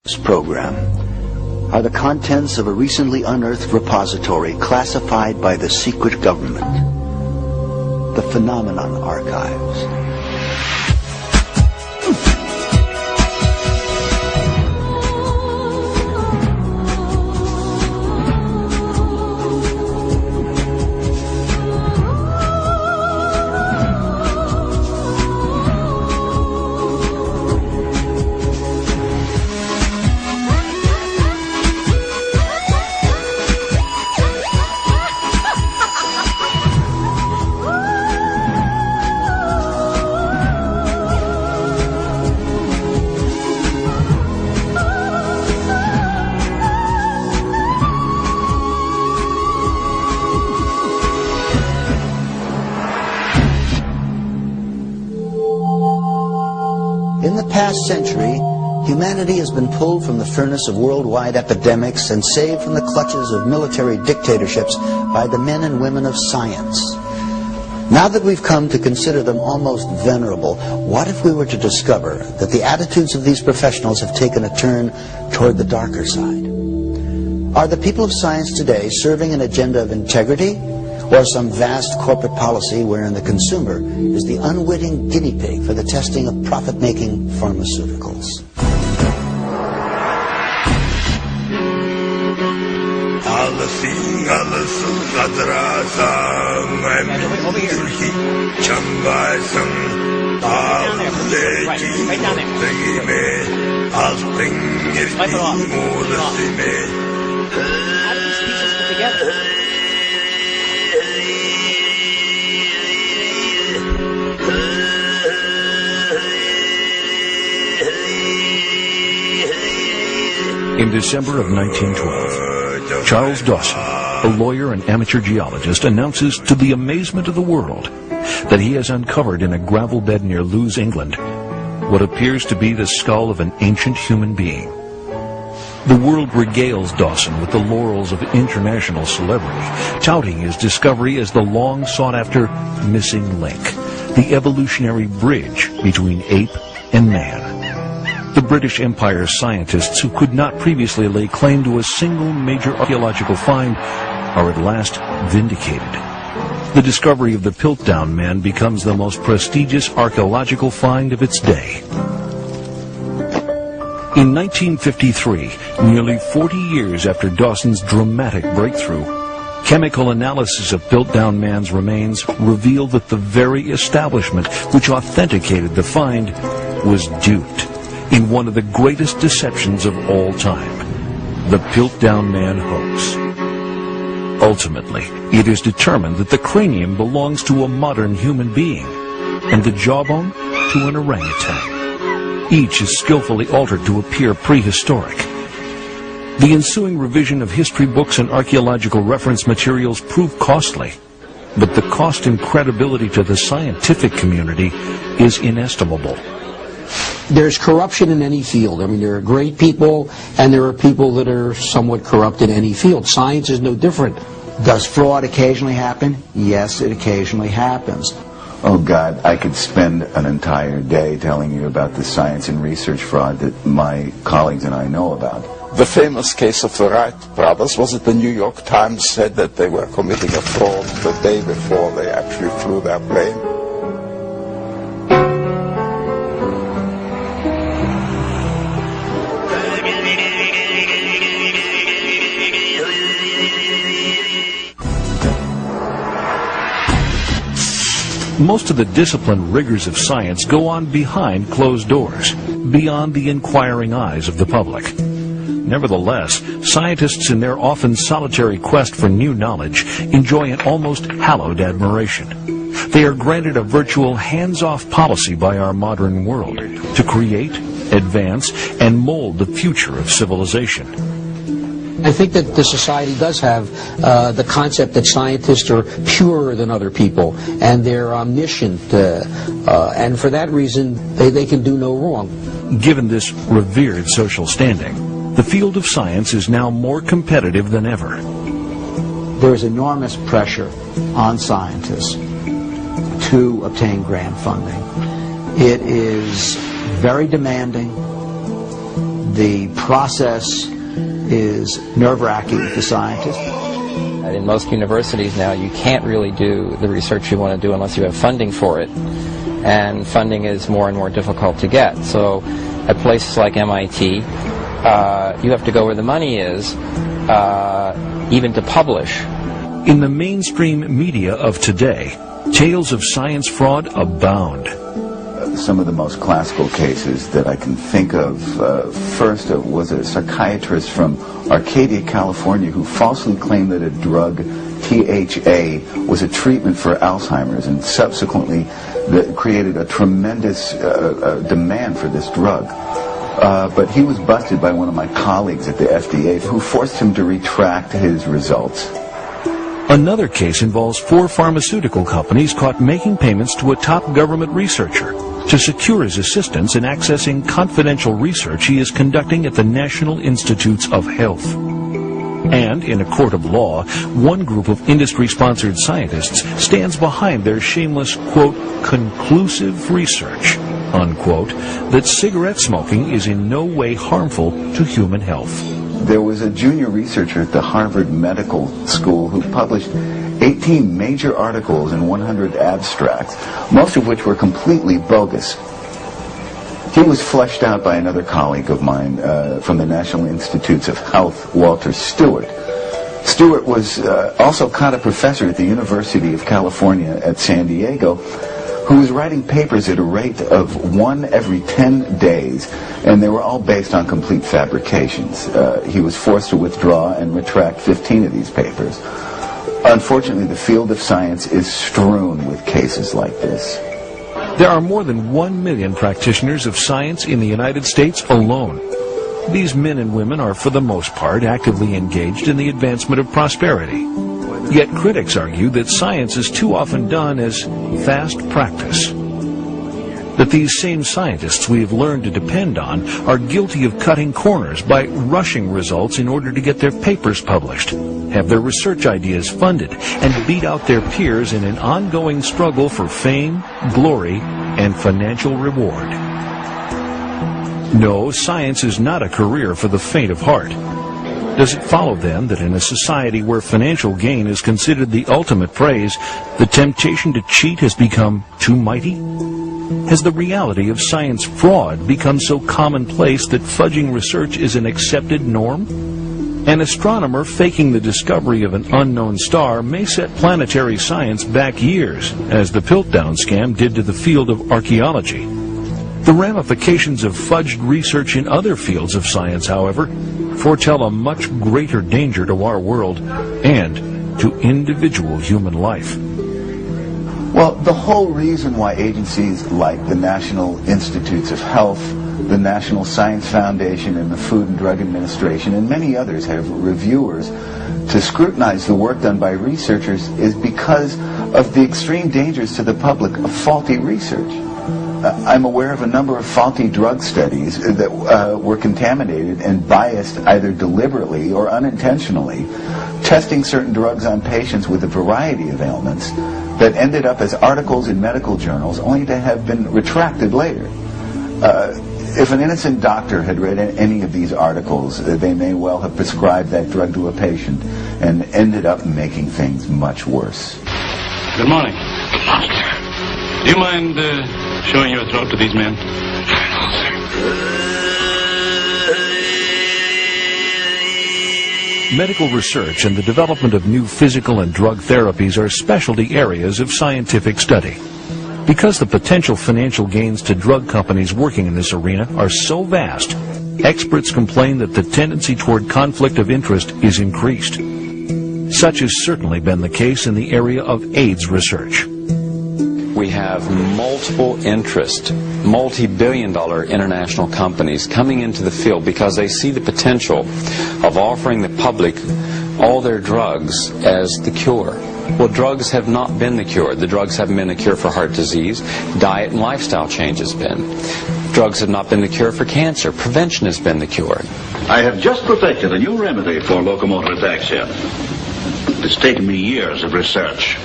This program are the contents of a recently unearthed repository classified by the secret government, the Phenomenon Archives. In the past century, humanity has been pulled from the furnace of worldwide epidemics and saved from the clutches of military dictatorships by the men and women of science. Now that we've come to consider them almost venerable, what if we were to discover that the attitudes of these professionals have taken a turn toward the darker side? Are the people of science today serving an agenda of integrity, or some vast corporate policy wherein the consumer is the unwitting guinea pig for the testing of profit-making pharmaceuticals? In December of 1912, Charles Dawson, a lawyer and amateur geologist, announces to the amazement of the world that he has uncovered in a gravel bed near Lewes, England, what appears to be the skull of an ancient human being. The world regales Dawson with the laurels of international celebrity, touting his discovery as the long-sought-after missing link, the evolutionary bridge between ape and man. The British Empire's scientists, who could not previously lay claim to a single major archaeological find, are at last vindicated. The discovery of the Piltdown Man becomes the most prestigious archaeological find of its day. In 1953, nearly 40 years after Dawson's dramatic breakthrough, chemical analysis of Piltdown Man's remains revealed that the very establishment which authenticated the find was duped in one of the greatest deceptions of all time, the Piltdown Man hoax. Ultimately, it is determined that the cranium belongs to a modern human being and the jawbone to an orangutan. Each is skillfully altered to appear prehistoric. The ensuing revision of history books and archaeological reference materials proved costly, but the cost and credibility to the scientific community is inestimable. There's corruption in any field. I mean, there are great people, and there are people that are somewhat corrupt in any field. Science is no different. Does fraud occasionally happen? Yes, it occasionally happens. Oh, God, I could spend an entire day telling you about the science and research fraud that my colleagues and I know about. The famous case of the Wright brothers, was it the New York Times said that they were committing a fraud the day before they actually flew their plane? Most of the disciplined rigors of science go on behind closed doors, beyond the inquiring eyes of the public. Nevertheless, scientists in their often solitary quest for new knowledge enjoy an almost hallowed admiration. They are granted a virtual hands-off policy by our modern world to create, advance, and mold the future of civilization. I think that the society does have the concept that scientists are purer than other people, and they're omniscient, and for that reason, they can do no wrong. Given this revered social standing, the field of science is now more competitive than ever. There is enormous pressure on scientists to obtain grant funding. It is very demanding, The process is nerve-wracking for scientists. In most universities now, you can't really do the research you want to do unless you have funding for it. And funding is more and more difficult to get. So at places like MIT, you have to go where the money is, even to publish. In the mainstream media of today, tales of science fraud abound. Some of the most classical cases that I can think of, first was a psychiatrist from Arcadia, California, who falsely claimed that a drug, THA, was a treatment for Alzheimer's, and subsequently that created a tremendous demand for this drug. But he was busted by one of my colleagues at the FDA, who forced him to retract his results. Another case involves 4 pharmaceutical companies caught making payments to a top government researcher to secure his assistance in accessing confidential research he is conducting at the National Institutes of Health. And in a court of law, one group of industry-sponsored scientists stands behind their shameless, quote, conclusive research, unquote, that cigarette smoking is in no way harmful to human health. There was a junior researcher at the Harvard Medical School who published 18 major articles and 100 abstracts, most of which were completely bogus. He was fleshed out by another colleague of mine from the National Institutes of Health, Walter Stewart. Stewart was also a professor at the University of California at San Diego, who was writing papers at a rate of 1 every 10 days, and they were all based on complete fabrications. He was forced to withdraw and retract 15 of these papers. Unfortunately, the field of science is strewn with cases like this. There are more than 1 million practitioners of science in the United States alone. These men and women are, for the most part, actively engaged in the advancement of prosperity. Yet critics argue that science is too often done as fast practice. That these same scientists we have learned to depend on are guilty of cutting corners by rushing results in order to get their papers published, have their research ideas funded, and beat out their peers in an ongoing struggle for fame, glory, and financial reward. No, science is not a career for the faint of heart. Does it follow, then, that in a society where financial gain is considered the ultimate praise, the temptation to cheat has become too mighty? Has the reality of science fraud become so commonplace that fudging research is an accepted norm? An astronomer faking the discovery of an unknown star may set planetary science back years, as the Piltdown scam did to the field of archaeology. The ramifications of fudged research in other fields of science, however, foretell a much greater danger to our world and to individual human life. Well, the whole reason why agencies like the National Institutes of Health, the National Science Foundation, and the Food and Drug Administration, and many others have reviewers to scrutinize the work done by researchers is because of the extreme dangers to the public of faulty research. I'm aware of a number of faulty drug studies that were contaminated and biased either deliberately or unintentionally, testing certain drugs on patients with a variety of ailments that ended up as articles in medical journals only to have been retracted later. If an innocent doctor had read any of these articles, they may well have prescribed that drug to a patient and ended up making things much worse. Good morning. Do you mind showing your throat to these men? Medical research and the development of new physical and drug therapies are specialty areas of scientific study. Because the potential financial gains to drug companies working in this arena are so vast, experts complain that the tendency toward conflict of interest is increased. Such has certainly been the case in the area of AIDS research. We have multiple interest, multi-billion-dollar international companies coming into the field because they see the potential of offering the public all their drugs as the cure. Well, drugs have not been the cure. The drugs haven't been the cure for heart disease. Diet and lifestyle change has been. Drugs have not been the cure for cancer. Prevention has been the cure. I have just perfected a new remedy for locomotor ataxia. It's taken me years of research.